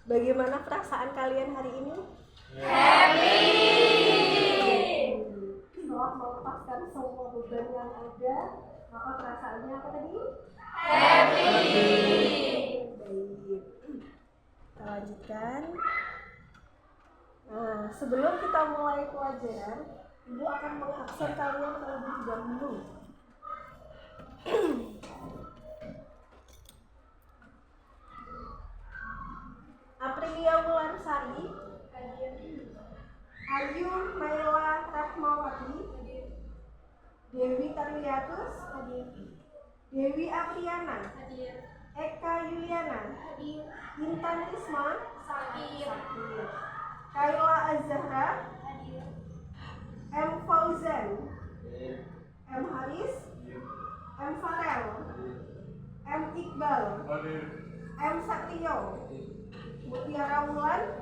Bagaimana perasaan kalian hari ini? Happy! Setelah melepaskan semua beban yang ada, maka perasaannya apa tadi? Happy! Baik. Kita lanjutkan. Nah, sebelum kita mulai pelajaran, Ibu akan mengabsen kalian terlebih dahulu. Aprilia Wulansari, Ayu Naila Rahmawati, Dewi Tarwiatus, Dewi Apriana, Eka Yuliana, Intan Risma, Kayla Azhara, M. Fauzan, M. Haris, M. Farel, M. Iqbal, M. Satrio, Mutiara Wulan,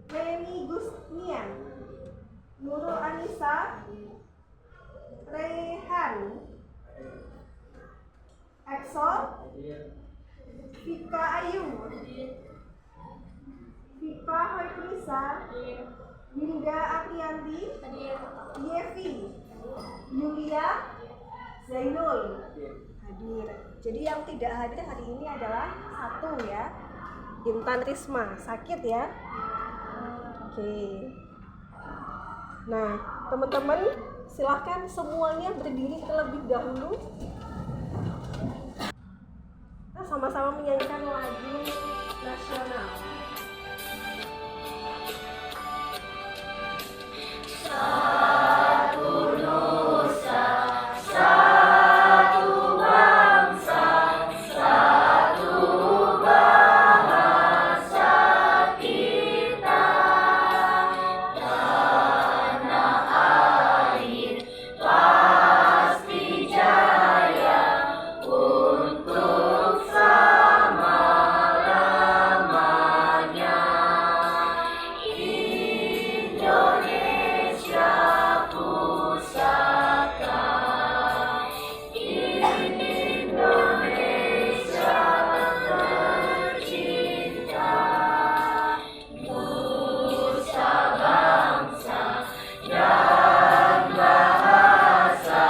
Reni Gusnian, Nurul Anissa, Rehan, Exo, Vika Ayu, Vika Hoikrisa, Winda Aprianti, Yevi, Yulia, Zainul hadir. Jadi yang tidak hadir hari ini adalah satu ya, Intan Risma, sakit ya. Oke. Nah, teman-teman silahkan semuanya berdiri terlebih dahulu. Kita sama-sama menyanyikan lagu nasional. Satu nusa, satu bangsa, satu bahasa kita. Tanah air pasti jaya untuk selama-lamanya. Indonesia pusaka, Indonesia tercinta, nusa bangsa dan bahasa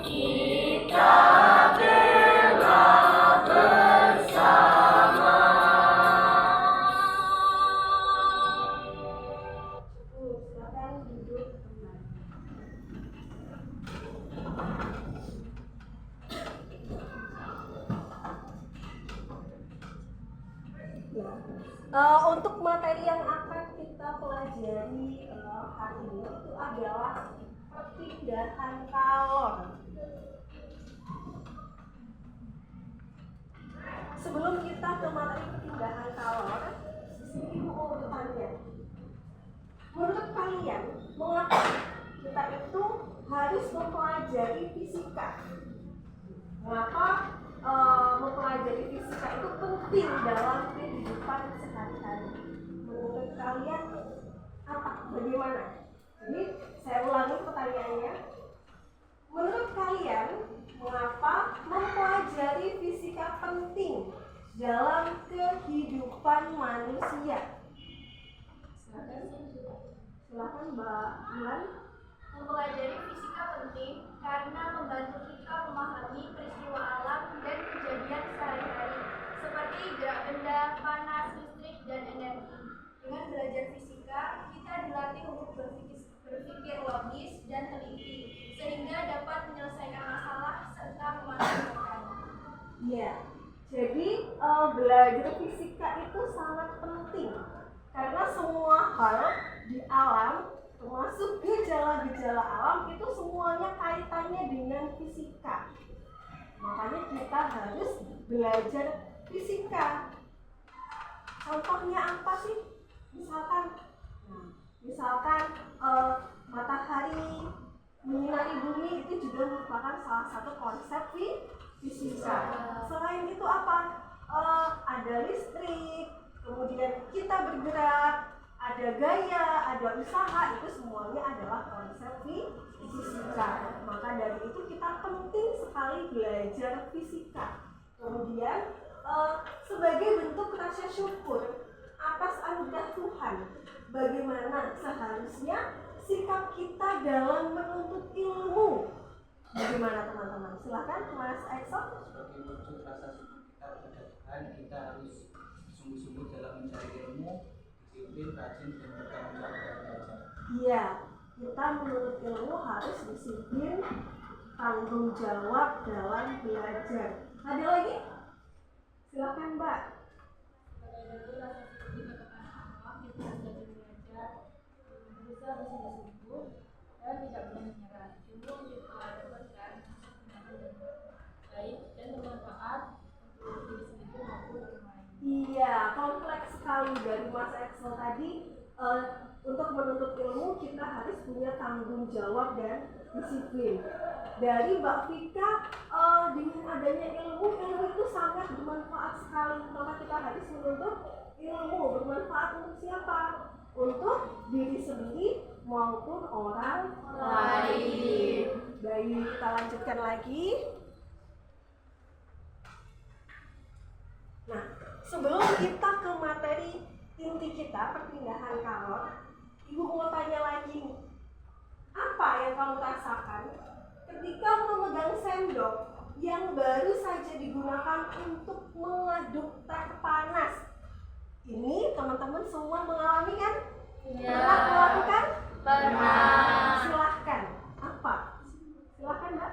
kita bela bersama. Silakan duduk kembali. Untuk materi yang akan kita pelajari hari ini itu adalah perpindahan kalor. Sebelum kita ke materi perpindahan kalor, sini Ibu mau bertanya. Menurut kalian, mengapa kita itu harus mempelajari fisika? Mengapa mempelajari fisika itu penting dalam kehidupan sehari-hari? Menurut kalian apa? Bagaimana? Jadi saya ulangi pertanyaannya. Menurut kalian, mengapa mempelajari fisika penting dalam kehidupan manusia? Silakan Mbak Iman. Mempelajari fisika penting karena membantu kita memahami peristiwa alam dan kejadian sehari-hari seperti gerak benda, panas, listrik, dan energi. Dengan belajar fisika, kita dilatih untuk berpikir logis dan teliti sehingga dapat menyelesaikan masalah serta memanfaatkan. Iya. Jadi belajar fisika itu sangat penting karena semua hal di alam, termasuk gejala-gejala alam, itu semuanya kaitannya dengan fisika. Makanya kita harus belajar fisika. Contohnya apa sih? Misalkan matahari menyinari bumi itu juga merupakan salah satu konsep fisika. Selain itu apa? Ada listrik, kemudian kita bergerak, ada gaya, ada usaha, itu semuanya adalah konsep fisika. Maka dari itu kita penting sekali belajar fisika. Kemudian sebagai bentuk rasa syukur atas Tuhan. Bagaimana seharusnya sikap kita dalam menuntut ilmu? Bagaimana teman-teman? Silakan Mas Exo. Sebagai wujud rasa syukur kita kepada Tuhan, kita harus sungguh-sungguh dalam mencari ilmu, disiplin, rajin, dan bertanggung jawab dalam belajar. Iya, kita menuntut ilmu harus disiplin, tanggung jawab dalam belajar. Ada lagi? Silakan Mbak. Dan tidak boleh menyerah. Ilmu kita dapatkan baik dan bermanfaat untuk diri sendiri maupun orang lain. Iya, kompleks sekali dari Mas Exo tadi. Untuk menuntut ilmu kita harus punya tanggung jawab dan disiplin. Dari Mbak Vika, dengan adanya ilmu itu sangat bermanfaat sekali. Maka kita harus menuntut ilmu. Bermanfaat untuk siapa? Untuk diri sendiri maupun orang lain. Baik, kita lanjutkan lagi. Nah, sebelum kita ke materi inti kita, perpindahan kalor, Ibu mau tanya lagi nih, apa yang kamu rasakan ketika memegang sendok yang baru saja digunakan untuk mengaduk teh panas? Ini teman-teman semua mengalami kan? Ya. Pernah melakukan? Pernah. Silahkan. Apa? Silahkan Mbak.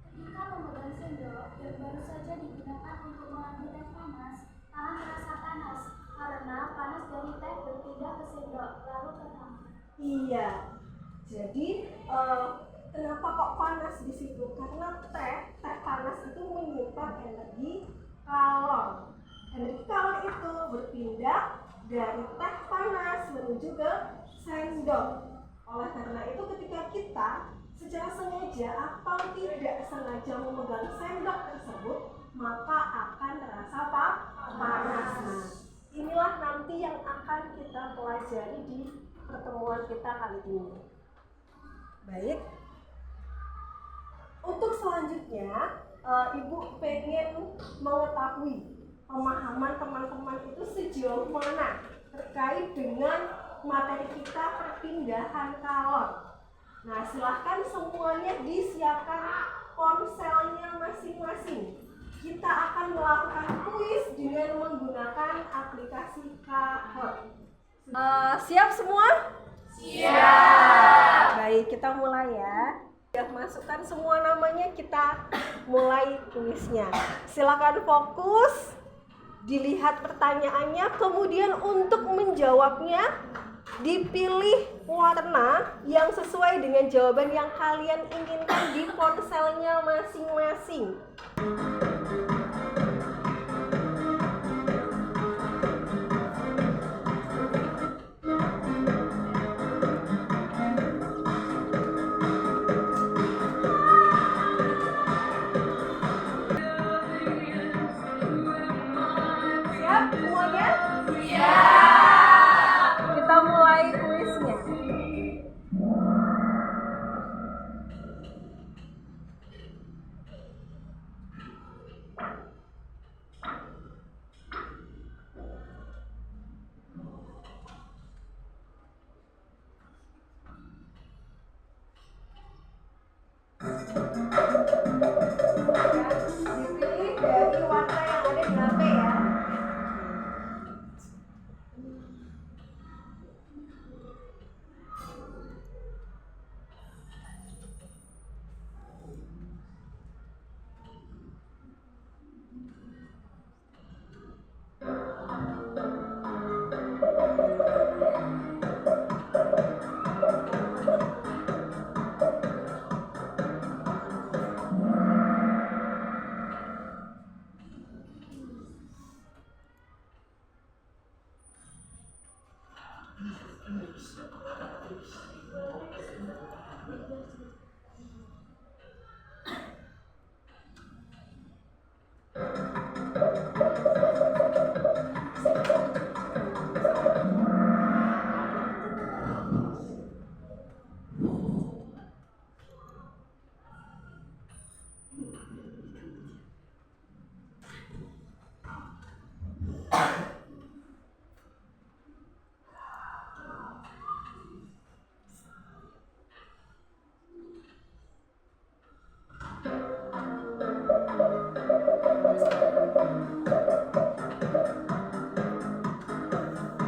Ketika memegang sendok yang baru saja digunakan untuk mengaduk teh panas, tangan terasa panas karena panas dari teh berpindah ke sendok lalu ke tangan. Iya. Jadi kenapa kok panas di situ? Karena teh panas itu menyimpan energi kalor. Energi kalor itu berpindah dari teh panas menuju ke sendok. Oleh karena itu ketika kita secara sengaja atau tidak sengaja memegang sendok tersebut, maka akan terasa panas. Nah, inilah nanti yang akan kita pelajari di pertemuan kita kali ini. Baik. Untuk selanjutnya, Ibu pengen mengetahui pemahaman teman-teman itu sejauh mana terkait dengan materi kita perpindahan kalor. Nah, silahkan semuanya disiapkan ponselnya masing-masing. Kita akan melakukan kuis dengan menggunakan aplikasi Kahoot. Siap semua? Siap. Baik, kita mulai ya. Sudah masukkan semua namanya, kita mulai kuisnya. Silakan fokus, dilihat pertanyaannya, kemudian untuk menjawabnya dipilih warna yang sesuai dengan jawaban yang kalian inginkan di ponselnya masing-masing. Siap semuanya? Siap. Kita mulai kuisnya. Dipilih dari warna yang ada di HP ya.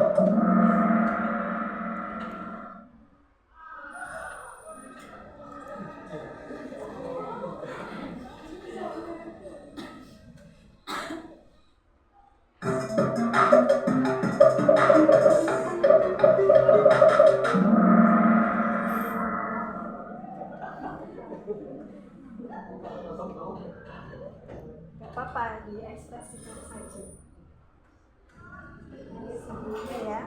Gak apa-apa, diekspresikan saja. Ini sebelumnya ya.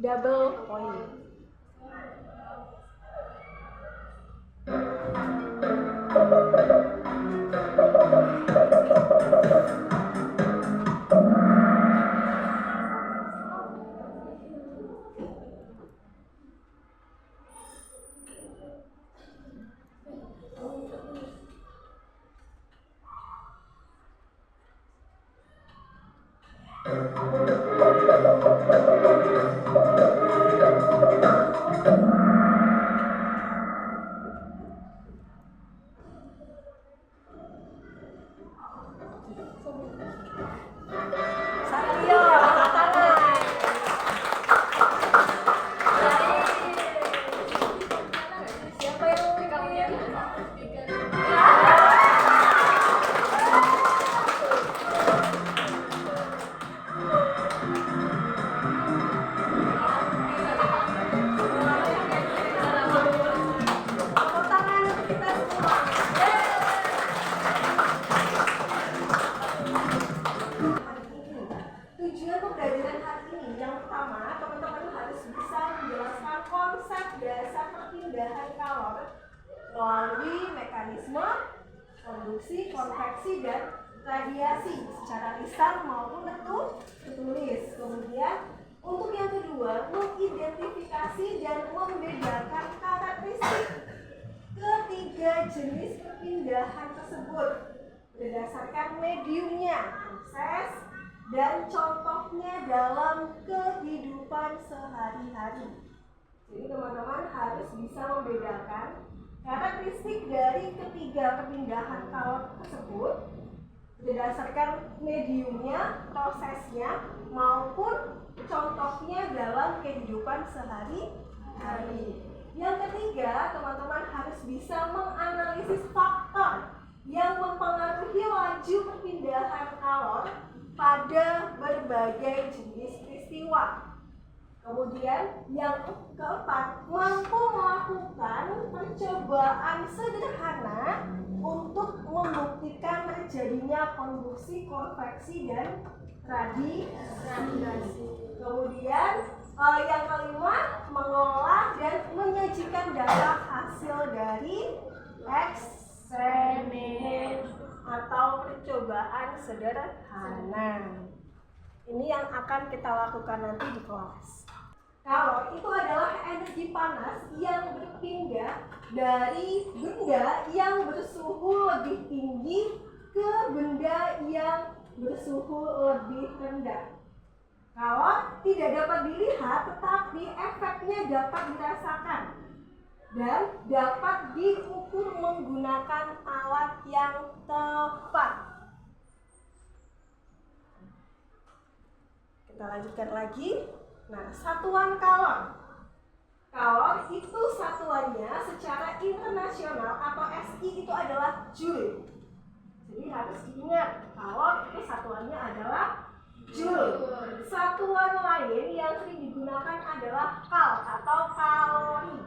Double point. Satrio, angkat tangan. Siapa yang mimpin? Tepuk tangan untuk kita semua. Tujuan pembelajaran hari ini yang pertama, teman-teman harus bisa menjelaskan konsep dasar perpindahan kalor melalui mekanisme konduksi, konveksi, dan radiasi secara lisan maupun tertulis. Kemudian untuk yang kedua, mengidentifikasi dan membedakan karakteristik ketiga jenis perpindahan tersebut berdasarkan mediumnya, proses, dan contohnya dalam kehidupan sehari-hari. Jadi teman-teman harus bisa membedakan karakteristik dari ketiga perpindahan kalor tersebut berdasarkan mediumnya, prosesnya, maupun contohnya dalam kehidupan sehari-hari. Yang ketiga, teman-teman harus bisa menganalisis faktor yang mempengaruhi laju perpindahan kalor pada berbagai jenis peristiwa. Kemudian yang keempat, mampu melakukan percobaan sederhana untuk membuktikan terjadinya konduksi, konveksi, dan radiasi. Kemudian yang kelima, mengolah dan menyajikan data hasil dari eksperimen atau percobaan sederhana. Ini yang akan kita lakukan nanti di kelas. Kalor itu adalah energi panas yang berpindah dari benda yang bersuhu lebih tinggi ke benda yang bersuhu lebih rendah. Kalor tidak dapat dilihat, tetapi efeknya dapat dirasakan dan dapat diukur menggunakan alat yang tepat. Kita lanjutkan lagi. Nah, satuan kalor. Kalor itu satuannya secara internasional atau SI itu adalah joule. Jadi harus diingat, kalor itu satuannya adalah joule. Satuan lain yang sering digunakan adalah kal atau kalori.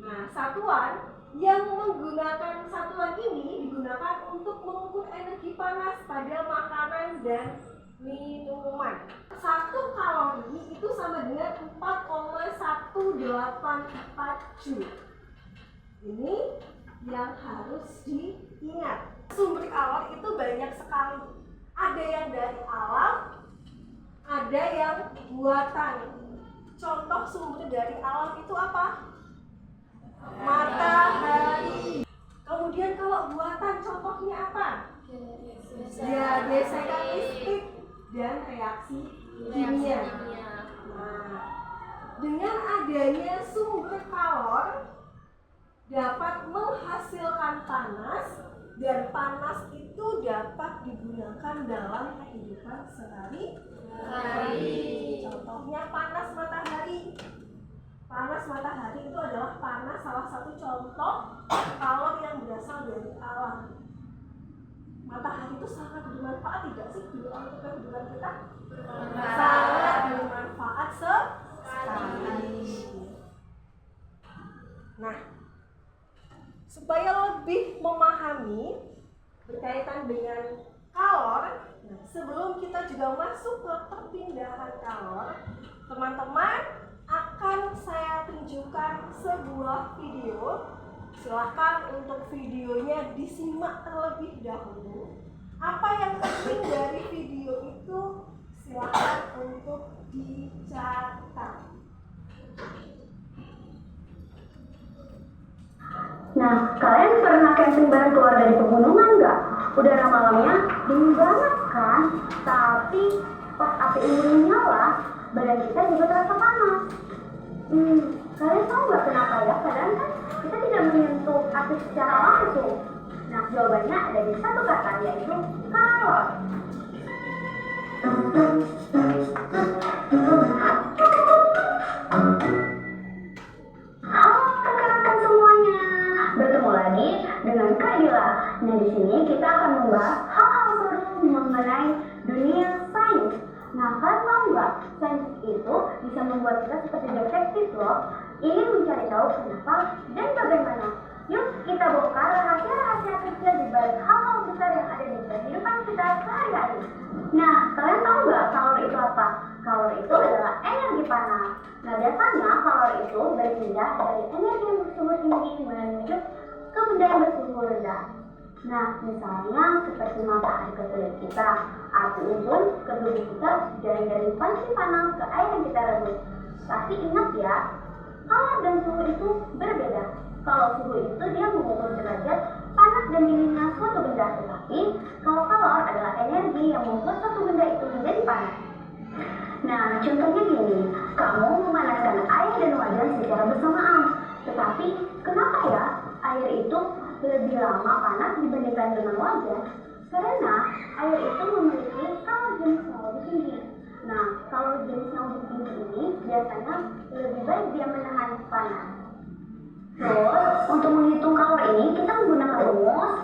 Nah, satuan yang menggunakan satuan ini digunakan untuk mengukur energi panas pada makanan dan minuman. 1 kalori itu sama dengan 4,184 joule. Ini yang harus diingat. Sumber kalor itu banyak sekali. Ada yang dari alam, ada yang buatan. Contoh sumber dari alam itu apa? Matahari. Kemudian kalau buatan contohnya apa? Ya, gesekan listrik dan reaksi kimia. Nah, dengan adanya sumber kalor dapat menghasilkan panas, dan panas itu dapat digunakan dalam kehidupan sehari-hari. Contohnya panas matahari. Panas matahari itu adalah panas salah satu contoh kalor yang berasal dari alam. Matahari itu sangat bermanfaat tidak sih untuk kehidupan kita? Sangat bermanfaat sekali. Nah, supaya lebih memahami berkaitan dengan kalor, sebelum kita juga masuk ke perpindahan kalor, teman-teman akan saya tunjukkan sebuah video. Silahkan untuk videonya disimak terlebih dahulu. Apa yang penting dari video itu silahkan untuk dicatat. Nah, kalian pernah camping bareng keluar dari pegunungan nggak? Udara malamnya dingin banget kan? Tapi pas api unggun nyala, badan kita juga terasa panas. Kalian tahu nggak kenapa ya? Padahal kan kita tidak menyentuh api secara langsung. Nah, jawabannya ada di satu kata, yaitu kalor. Bertemu lagi dengan Kak Dila. Nah, di sini kita akan membahas hal-hal seru mengenai dunia sains. Nah, kalian tahu nggak? Sains itu bisa membuat kita seperti detektif loh. Ingin mencari tahu kenapa dan bagaimana. Yuk kita bongkar rahasia-rahasia kecil di balik hal-hal besar yang ada di kehidupan kita sehari-hari. Nah, kalian tahu nggak kalor itu apa? Kalor itu adalah energi panas. Nah, biasanya kalor itu berpindah dari energi yang bersuhu tinggi menuju ke benda yang bersuhu rendah. Nah, misalnya seperti matahari ke kulit kita, api unggun ke tubuh kita, dan dari panci panas ke air yang kita rebus. Tapi ingat ya, kalor dan suhu itu berbeda. Kalau suhu itu dia mengukur derajat panas dan dinginnya suatu benda, tetapi kalau kalor adalah energi yang membuat suatu benda itu menjadi panas. Nah, contohnya gini, kamu memanaskan air dan wajan secara bersamaan. Tetapi, kenapa ya air itu lebih lama panas dibandingkan dengan wajan? Karena air itu memiliki kalor jenis yang lebih tinggi. Nah, kalau jenis yang lebih tinggi ini biasanya lebih baik dia menahan panas. Terus, untuk menghitung kalor ini, kita menggunakan rumus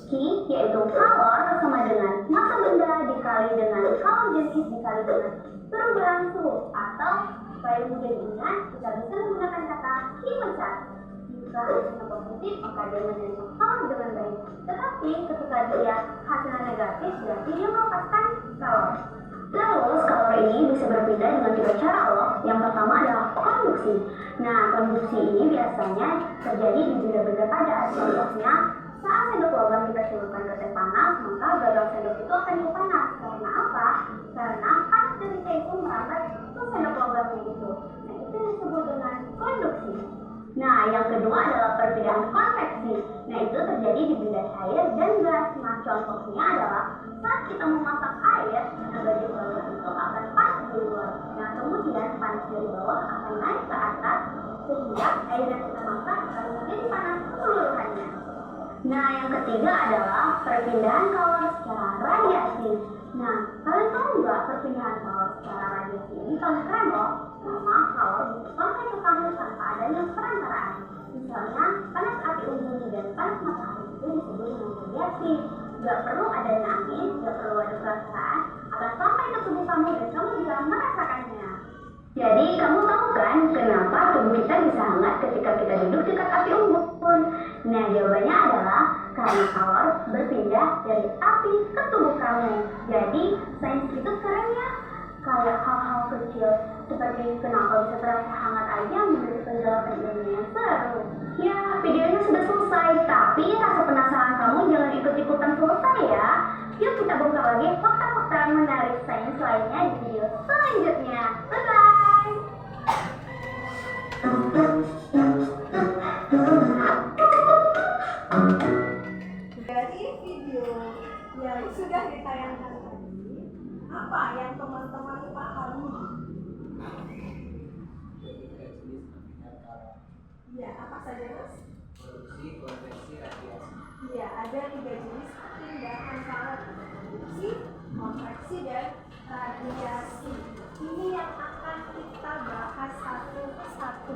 Q, yaitu kalor sama dengan massa benda dikali dengan kalor jenis dikali dengan perubahan suhu. Atau, supaya mudah diingat, kita bisa menggunakan kata Q besar. Jika hasilnya positif, maka dia menerima kalor dengan baik. Tetapi, ketika dia hasilnya negatif, berarti dia melepaskan kalor. Terus, kalor ini bisa berpindah dengan 3 cara loh. Yang pertama adalah konduksi. Nah, konduksi ini biasanya terjadi di benda-benda padat. Contohnya, saat sendok logam kita celupkan ke teh panas, maka gagang sendok itu akan ikut panas. Karena apa? Karena panas dari teh itu merambat ke sendok logamnya itu. Nah, itu disebut dengan konduksi. Nah, yang kedua adalah perpindahan konveksi. Nah, itu terjadi di benda cair dan gas. Nah, contohnya adalah saat kita memasak air, baju bawah itu akan panas di luar. Nah, kemudian panas dari bawah akan naik ke atas sehingga air yang kita masak akan menjadi panas keseluruhannya. Nah, yang ketiga adalah perpindahan kalor secara radiasi. Nah, kalian tahu nggak perpindahan kalor secara radiasi ini paling keren loh. Karena kalor bisa sampai ke kamu tanpa adanya perantaraan. Misalnya, panas api unggun kemudian panas matahari itu disebut dengan radiasi. Gak perlu adanya angin, gak perlu ada perasaan, akan sampai ke tubuh kamu dan kamu bisa merasakannya. Jadi kamu tahu kan kenapa tubuh kita bisa hangat ketika kita duduk dekat api unggun? Nah jawabannya adalah karena kalor berpindah dari api ke tubuh kamu. Jadi sains itu keren ya. Kayak hal-hal kecil seperti kenapa bisa terasa hangat aja menurut penjelasan ilmiah yang seru. Ya videonya sudah selesai, tapi rasa penasaran kamu jangan ikut-ikutan selesai ya. Yuk kita bongkar lagi fakta-fakta menarik sains lainnya di video selanjutnya. Bye-bye! Dari video yang sudah ditayangkan tadi, apa yang teman-teman pahami? Tiga jenis perpindahan kalor. Ya, apa saja Mas? Produksi, konveksi, radiasi. Iya, ada 3 jenis perpindahan kalor: produksi, konveksi, dan radiasi. Ini yang akan kita bahas satu persatu.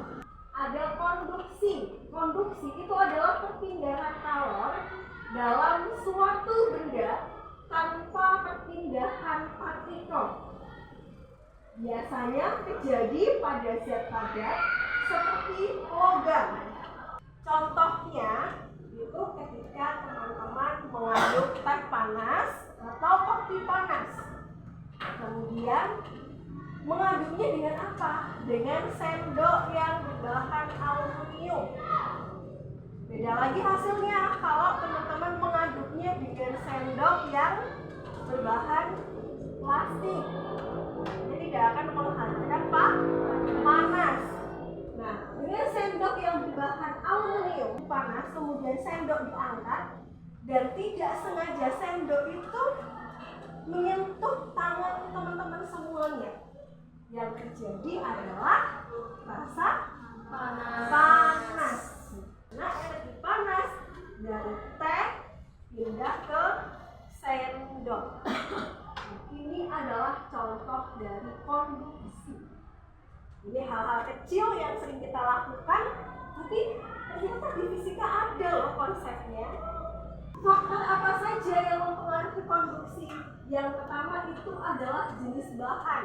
Ada konduksi. Konduksi itu adalah perpindahan kalor dalam suatu benda tanpa perpindahan partikel. Biasanya terjadi pada zat padat seperti logam. Contohnya itu ketika teman-teman mengaduk teh panas atau kopi panas. Kemudian mengaduknya dengan apa? Dengan sendok yang berbahan aluminium. Beda lagi hasilnya kalau teman-teman mengaduknya dengan sendok yang berbahan plastik. Ini tidak akan menghasilkan panas. Nah, dengan sendok yang berbahan aluminium panas, kemudian sendok diangkat dan tidak sengaja sendok itu menyentuh tangan teman-teman semuanya. Yang terjadi adalah rasa panas. Nah, energi panas dari teh pindah ke sendok. Ini adalah contoh dari konduksi. Ini hal-hal kecil yang sering kita lakukan, tapi ternyata di fisika ada loh konsepnya. Faktor apa saja yang mempengaruhi konduksi? Yang pertama itu adalah jenis bahan.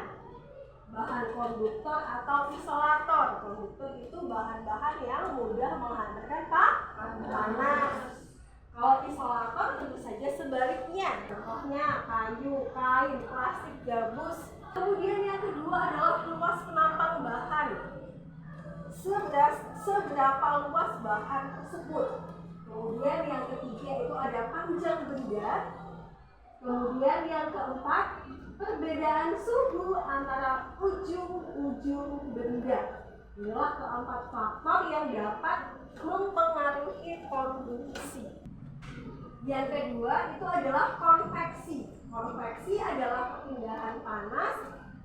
Bahan konduktor atau isolator. Konduktor itu bahan-bahan yang mudah menghantarkan panas. Kalau isolator tentu saja sebaliknya. Contohnya kayu, kain, plastik, gabus. Kemudian yang kedua adalah luas penampang bahan. Seberapa luas bahan tersebut. Kemudian yang ketiga itu ada panjang benda. Kemudian yang keempat, perbedaan suhu antara ujung-ujung benda. Inilah keempat faktor yang dapat mempengaruhi konduksi. Yang kedua itu adalah konveksi. Konveksi adalah perpindahan panas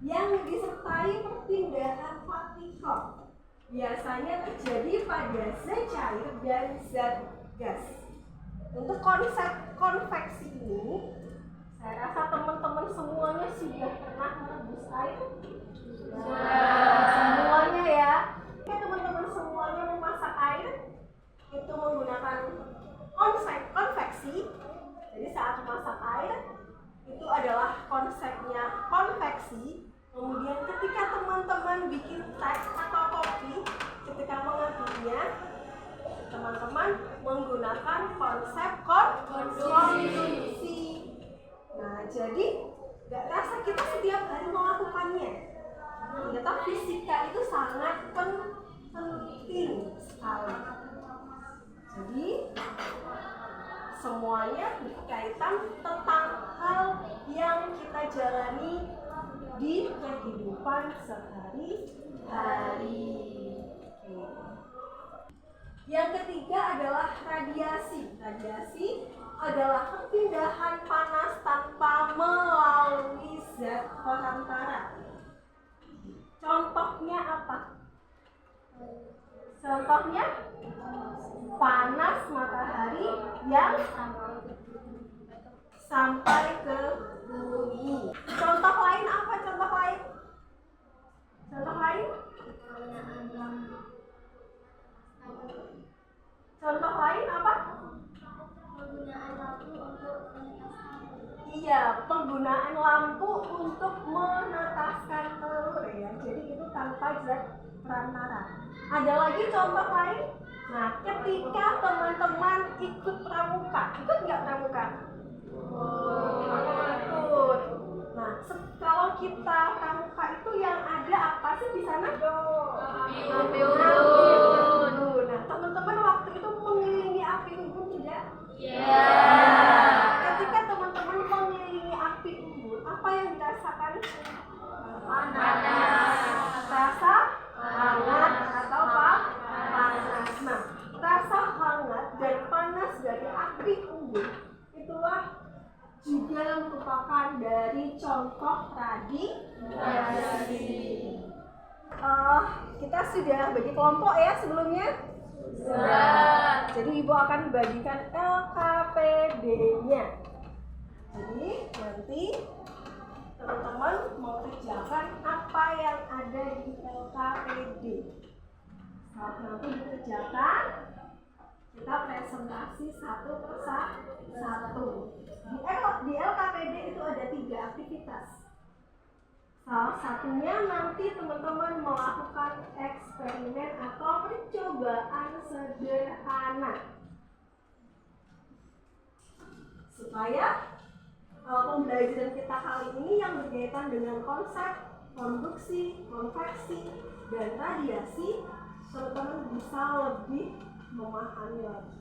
yang disertai perpindahan partikel. Biasanya terjadi pada zat cair dan zat gas. Untuk konsep konveksi ini, saya rasa teman-teman semuanya sudah pernah merebus air. Semuanya ya. Oke, teman-teman semuanya memasak air itu menggunakan konsep konveksi. Jadi saat memasak air itu adalah konsepnya konveksi. Kemudian ketika teman-teman bikin teh atau kopi, ketika mengaduknya, teman-teman menggunakan konsep konduksi. Nah, jadi gak rasa kita setiap hari melakukannya. Ternyata fisika itu sangat penting sekali. Jadi semuanya berkaitan tentang hal yang kita jalani di kehidupan sehari-hari. Yang ketiga adalah radiasi. Radiasi adalah perpindahan panas tanpa melalui zat perantara. Contohnya apa? Contohnya panas matahari yang sampai ke bumi. Contoh lain apa? Contoh lain? Contoh lain? Contoh lain apa? Iya, penggunaan lampu untuk menetaskan telur ya. Jadi itu tanpa zat perantara. Ada lagi contoh lain? Nah, ketika teman-teman ikut pramuka, ikut nggak pramuka? Ikut. Nah, kalau kita pramuka itu yang ada apa sih di sana? Api unggun. Nah, teman-teman waktu itu mengelilingi api unggun tidak? Iya. Ketika teman-teman mengelilingi api unggun, apa yang dirasakan? Panas. Rasa hangat atau apa? Panas. Nah, rasa hangat dan panas dari api unggun itulah juga merupakan dari contoh radiasi. Kita sudah bagi kelompok ya sebelumnya. Jadi ibu akan bagikan LKPD-nya. Jadi nanti teman-teman mau kerjakan apa yang ada di LKPD. Saat nanti dikerjakan, kita presentasi satu persatu. Di LKPD itu ada 3 aktivitas. Salah satunya nanti teman-teman melakukan eksperimen atau percobaan sederhana. Supaya pembelajaran kita kali ini yang berkaitan dengan konsep konduksi, konveksi, dan radiasi, teman-teman bisa lebih memahami lagi.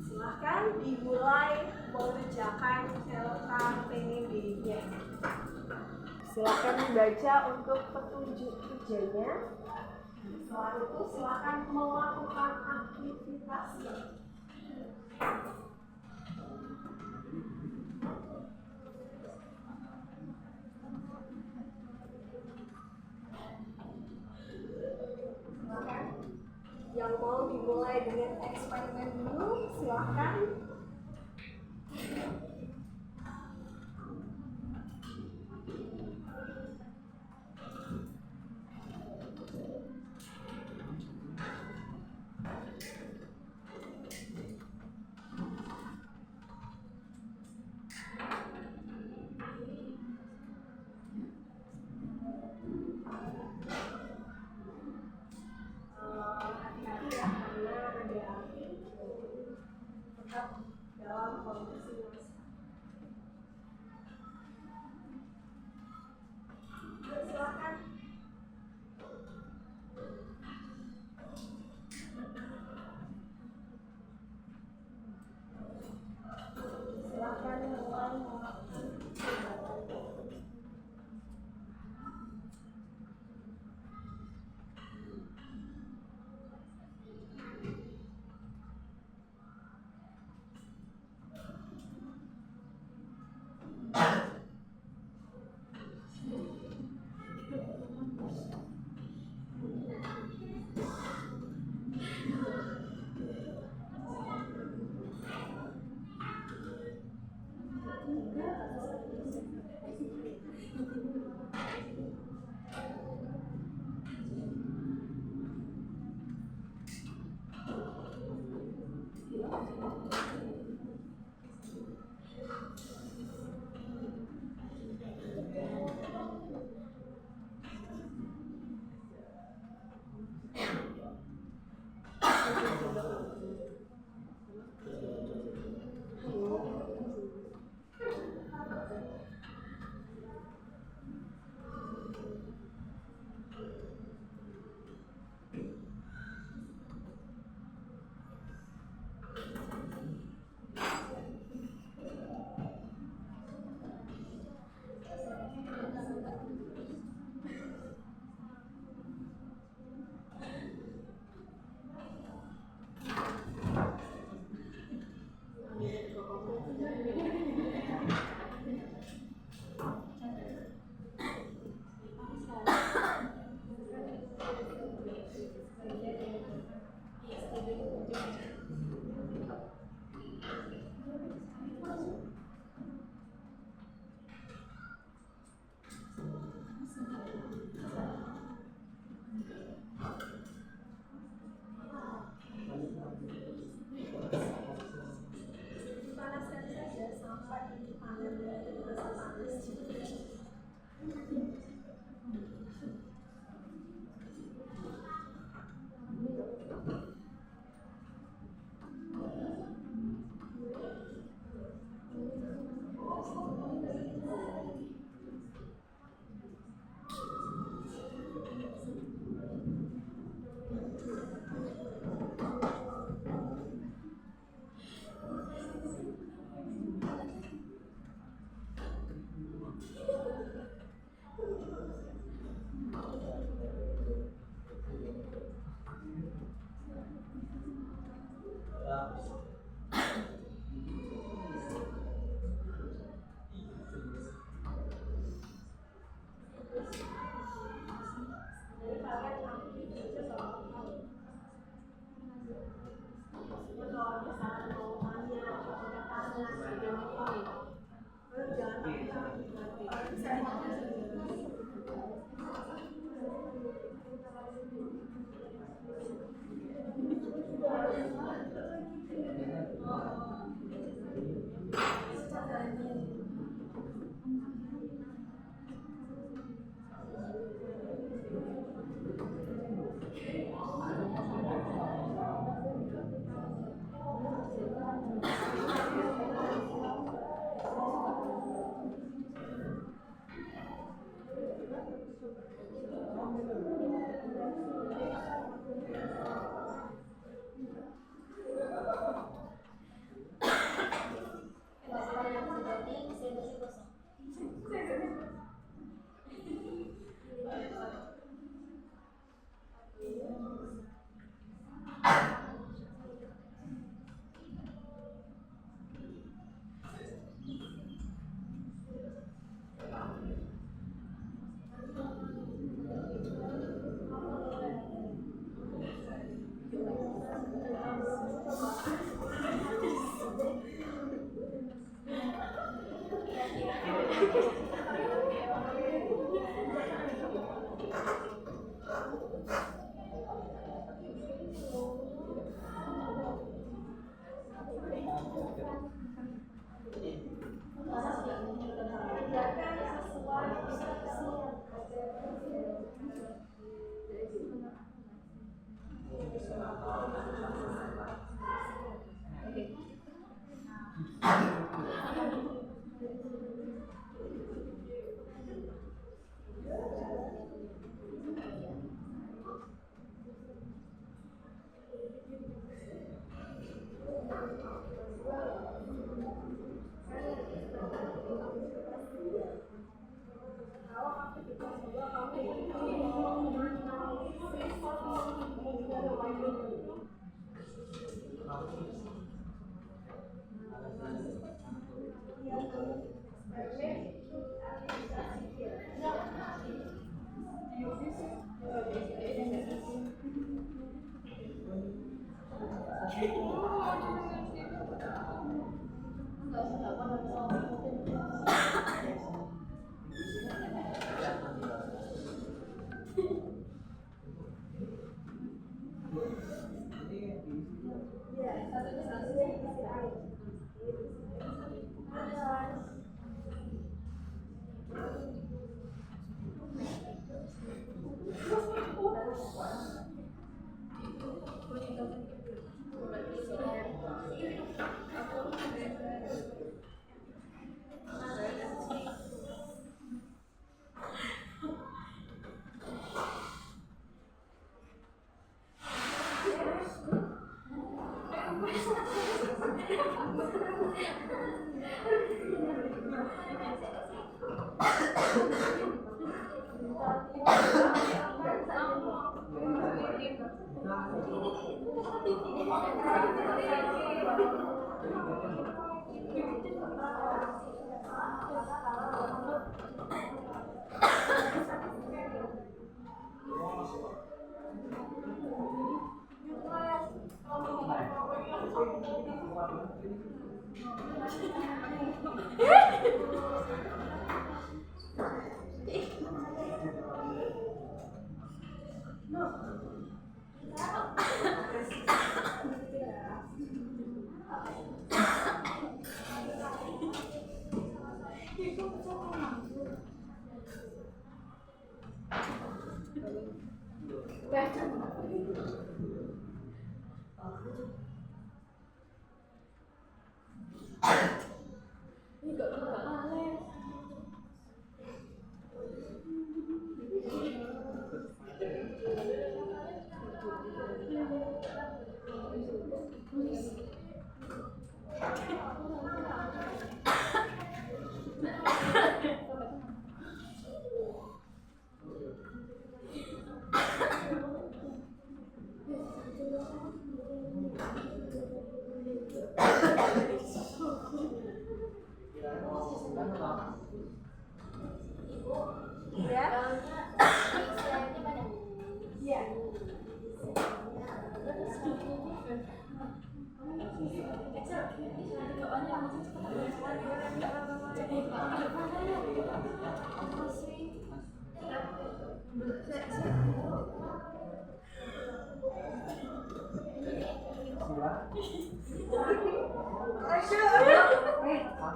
Silahkan dimulai mengerjakan LKPD-nya. Silahkan dibaca untuk petunjuk kerjanya. Setelah itu silahkan melakukan aktivitasnya. Silahkan. Yang mau dimulai dengan eksperimen dulu, silahkan.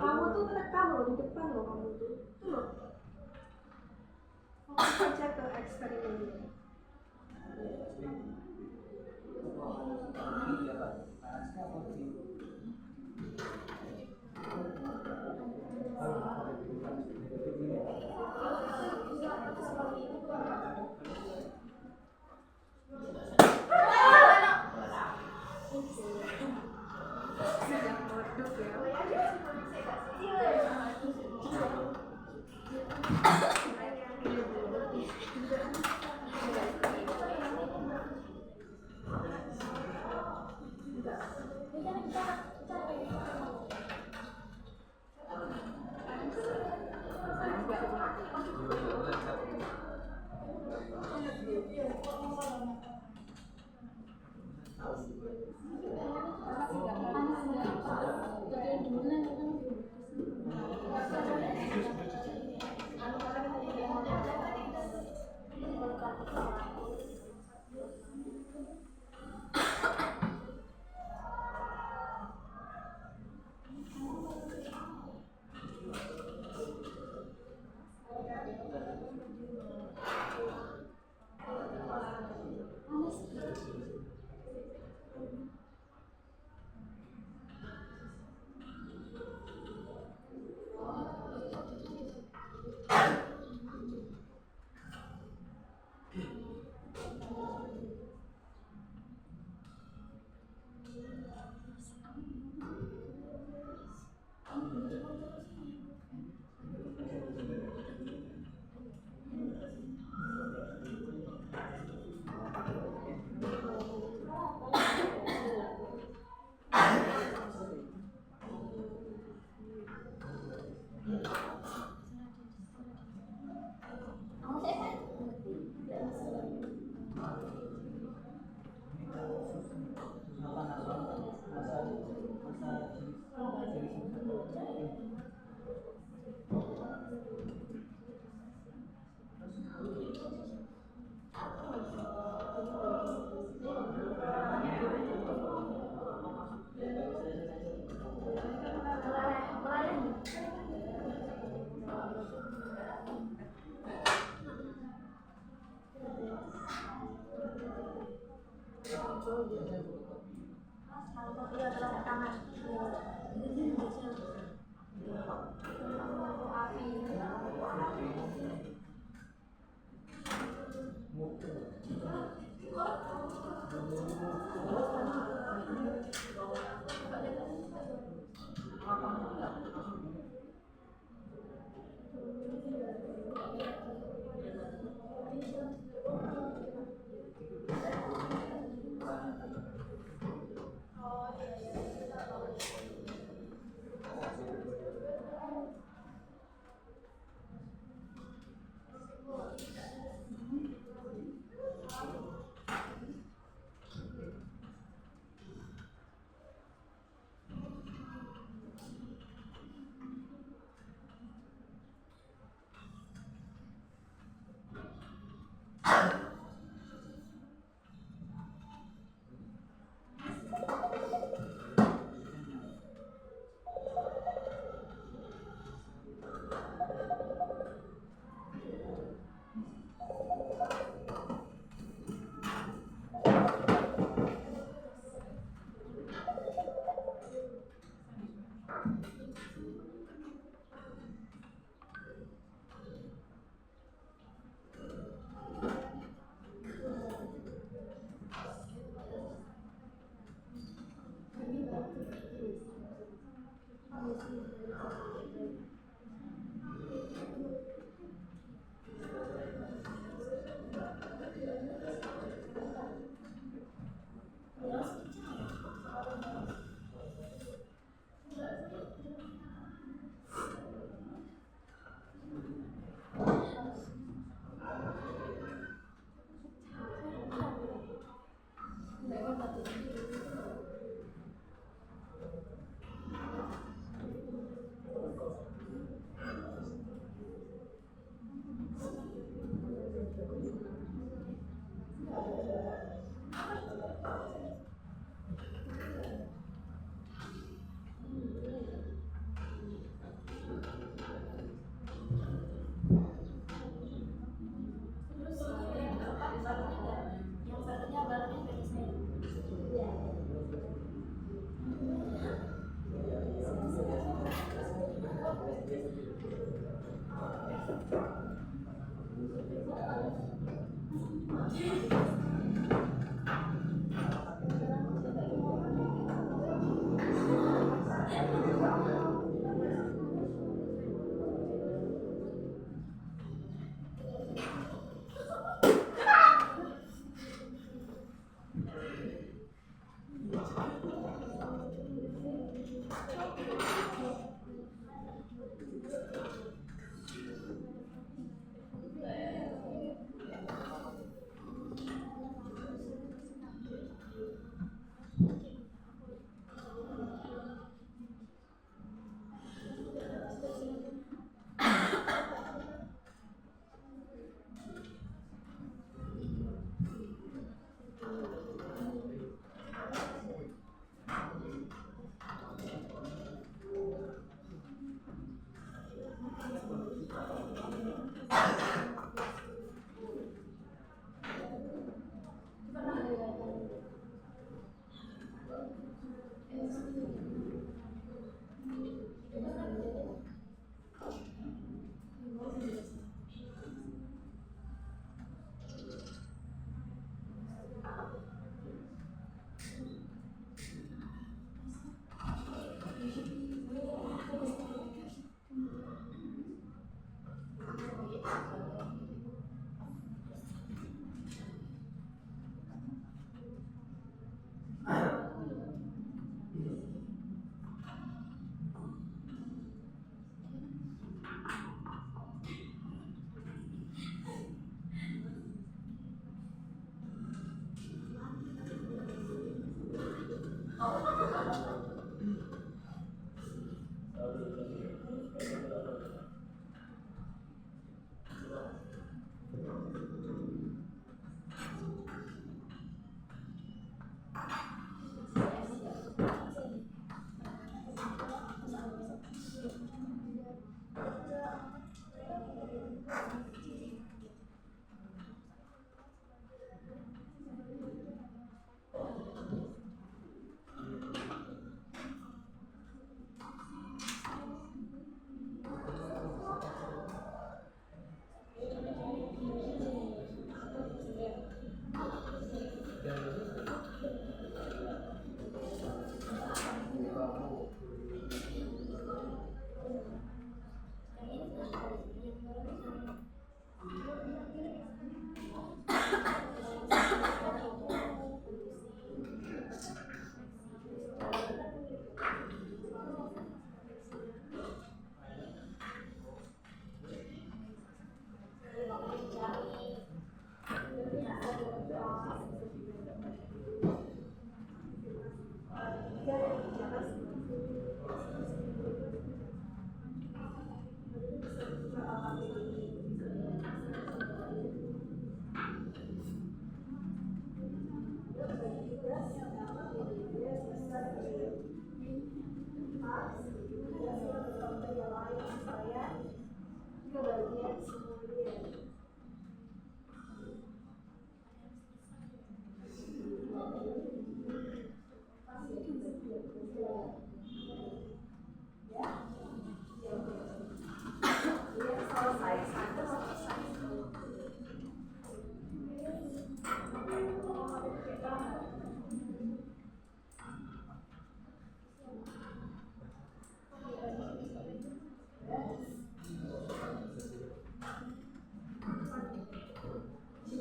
Kamu tuh terekam loh di depan loh, kamu tuh loh. Fokus saja ke eksperimennya.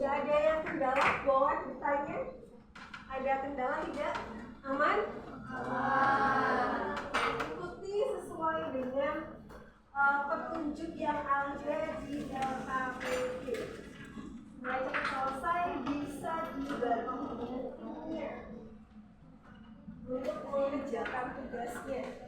Tidak ada yang kendala? Boleh bertanya? Ada kendala tidak? Aman? Aman. Ikuti sesuai dengan petunjuk yang ada di LKPD. Mulai cepat selesai bisa dibantunya untuk mengerjakan tugasnya.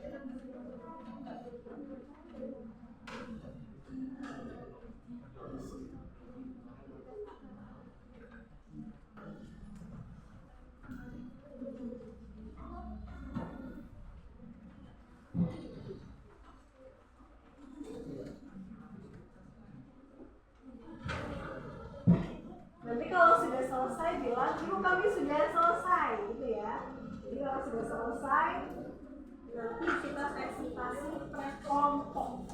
Nanti kalau sudah selesai bilang, ibu kami sudah selesai, gitu ya. Jadi kalau sudah selesai, nanti kita presentasi per kelompok.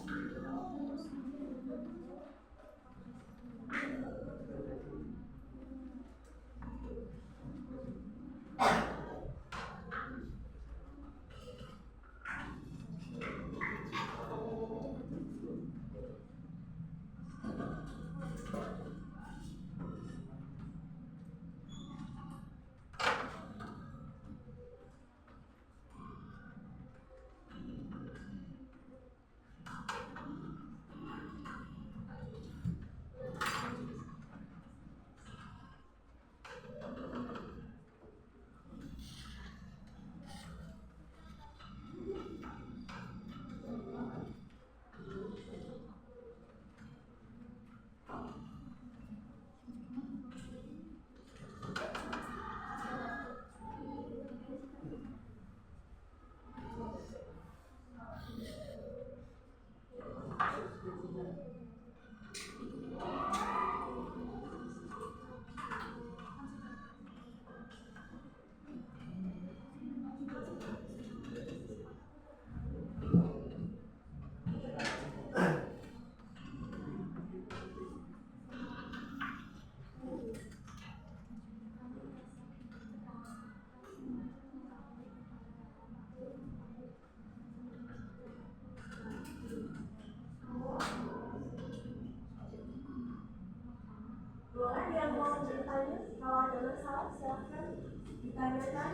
Boleh yang mau bertanya, kalau ada masalah silahkan ditanyakan.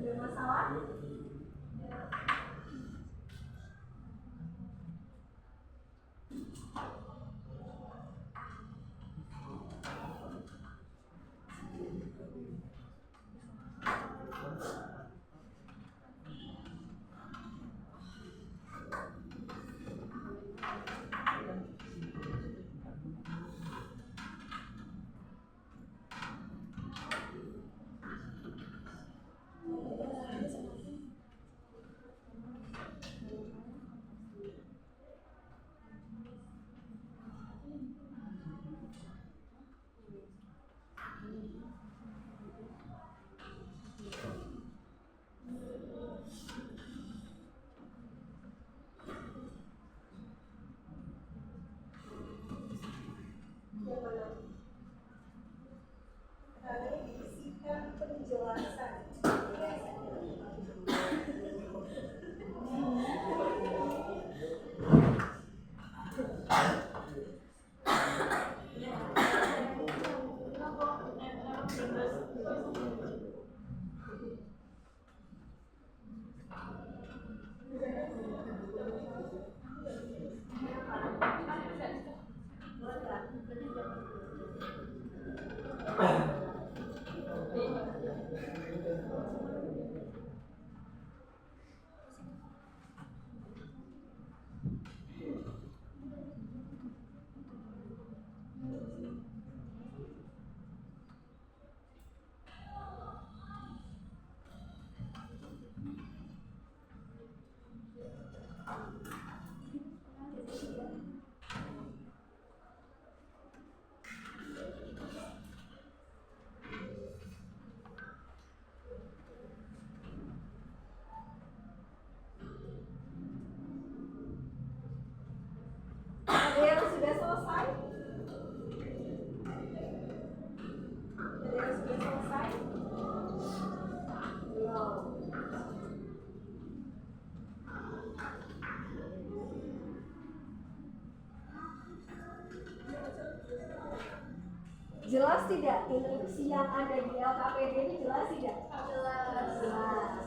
Ada masalah? Jelas tidak instruksi yang ada di LKPD ini jelas tidak? Jelas. Jelas.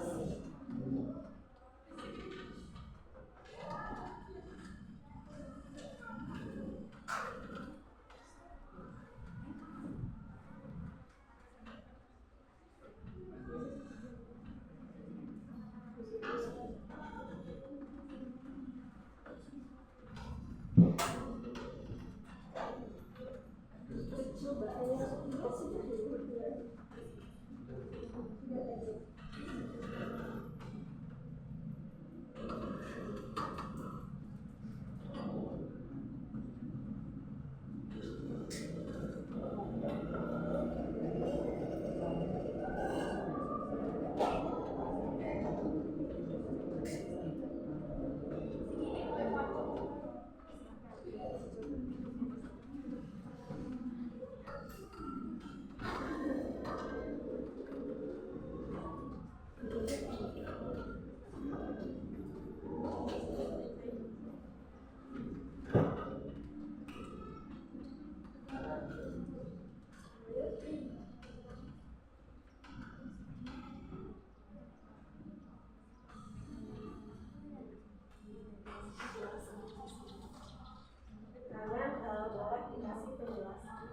Kalian boleh dikasih penjelasan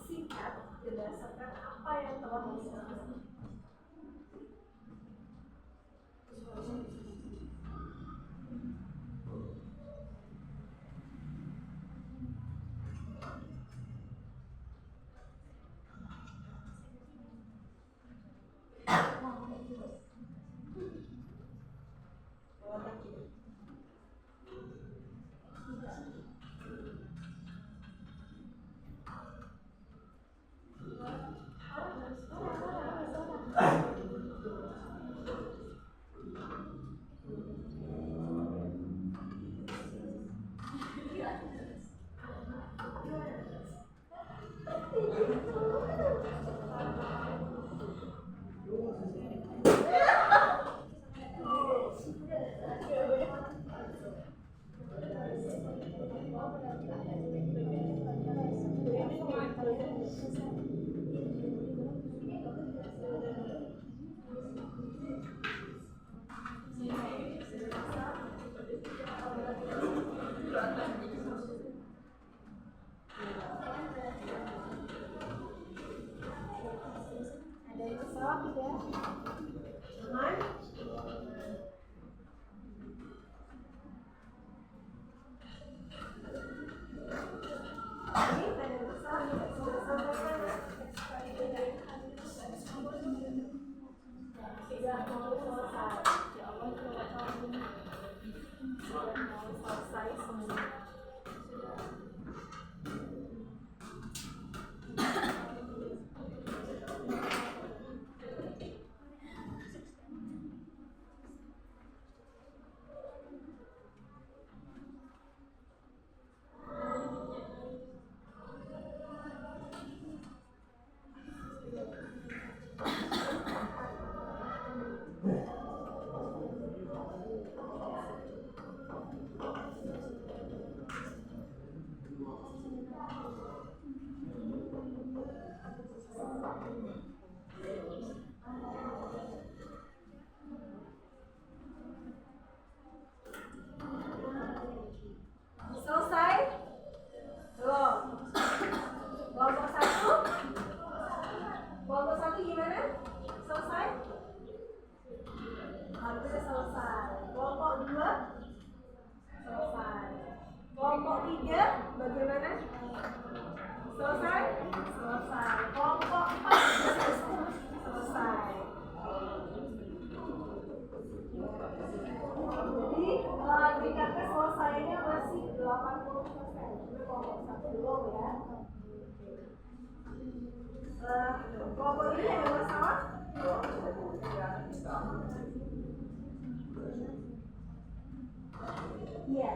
singkat berdasarkan apa yang telah disampaikan. Ada yang salah tidak? Aman? Ini ada yang salah tidak? Sudah sampaikan ya? Sudah mau selesai. Sudah mau selesai semua. Selesai? Belum. Kelompok 1? Kelompok 1 gimana? Selesai? Harusnya selesai. Kelompok 2? Selesai. Kelompok 3 bagaimana? Selesai? Selesai. Kelompok 4? Selesai. Jadi tingkat keselesaiannya masih 80%. Ini kelompok 1 belum ya. Kelompok ini ada masalah? Iya.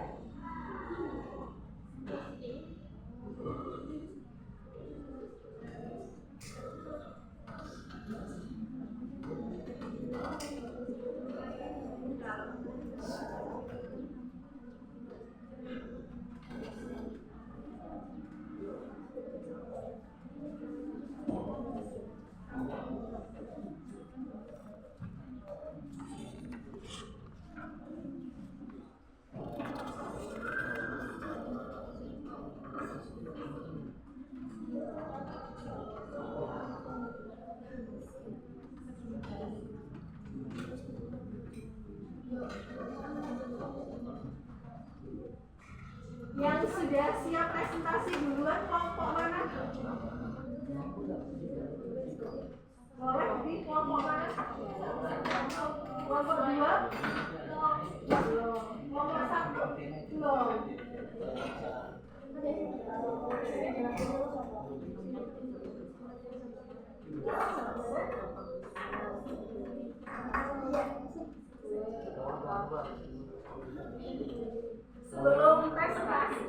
Sebelum presentasi,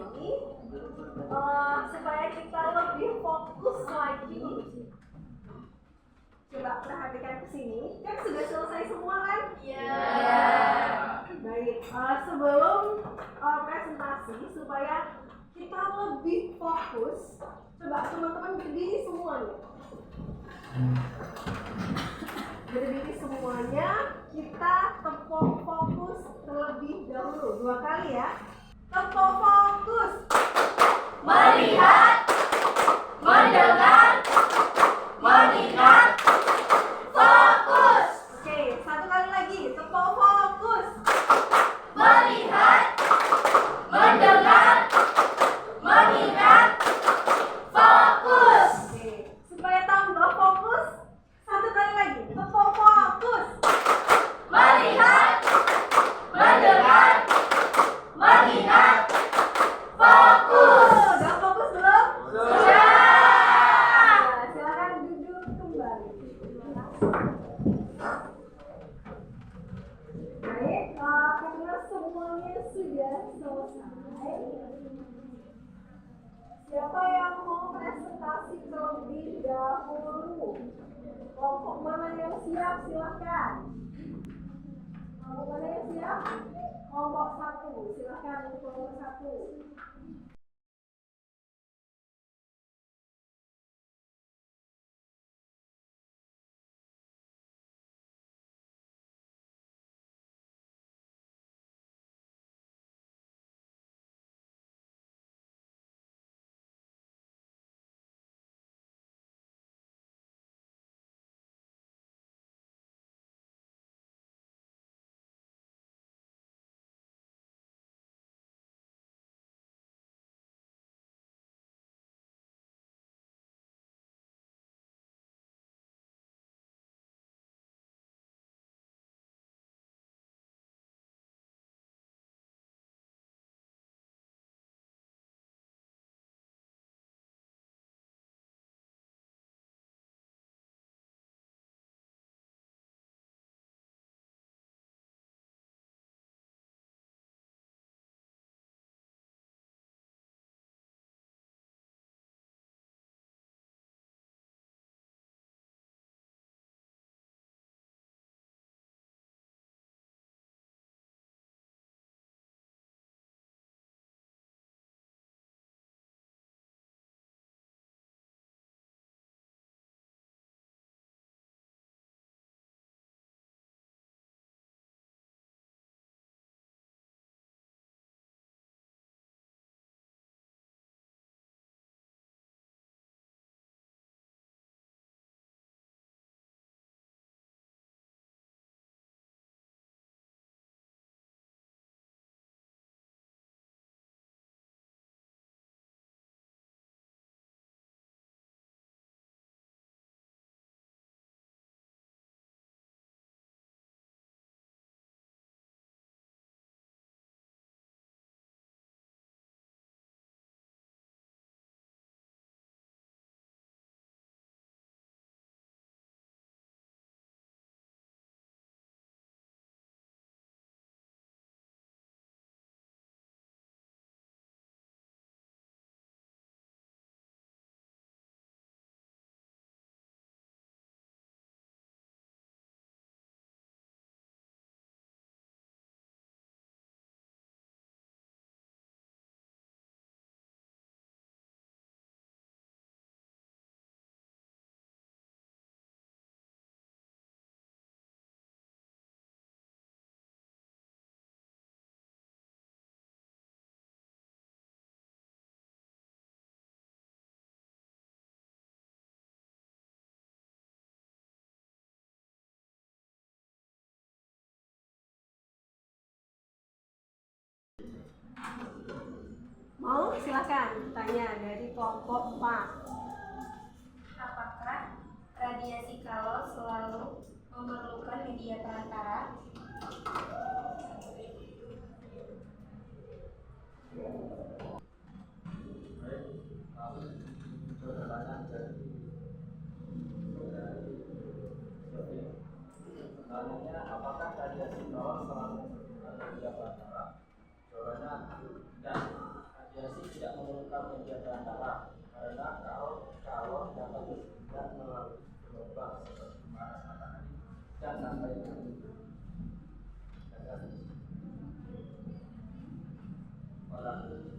supaya kita lebih fokus lagi, coba perhatikan ke sini. Kan sudah selesai semua kan? Iya. Baik, sebelum presentasi supaya kita lebih fokus, coba teman-teman berdiri semuanya. Berdiri semuanya, kita tepuk fokus terlebih dahulu. 2 kali ya. Tepuk fokus. Melihat, mendengar, mengingat, fokus. Oke, 1 kali lagi. Tepuk fokus. Melihat, mendengar, mengingat, fokus. Oke, supaya tambah fokus, 1 kali lagi. Tepuk fokus. Melihat, mendengar, mengingat, fokus. Udah fokus belum? Sudah. Nah, silakan duduk kembali. Baik, karena semuanya sudah selesai, siapa yang mau presentasi terlebih dahulu? Kelompok mana yang siap? Silakan. Kelompok mana yang siap? Kelompok 1, silakan untuk kelompok 1. Mau? Silakan tanya dari kelompok 4. Apakah radiasi kalor selalu memerlukan media perantara? bagus tidak melalui gelombang seperti panas matahari dan sampai angin. Orang ada yang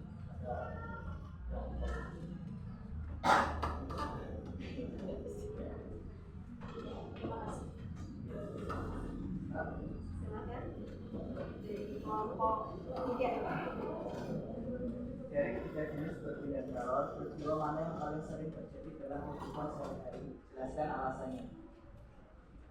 Silakan. Jadi kelompok 3. dari ketiga jenis perbedaan calon, peristiwa mana yang paling sering terjadi dalam kehidupan sehari-hari? Jelaskan alasannya.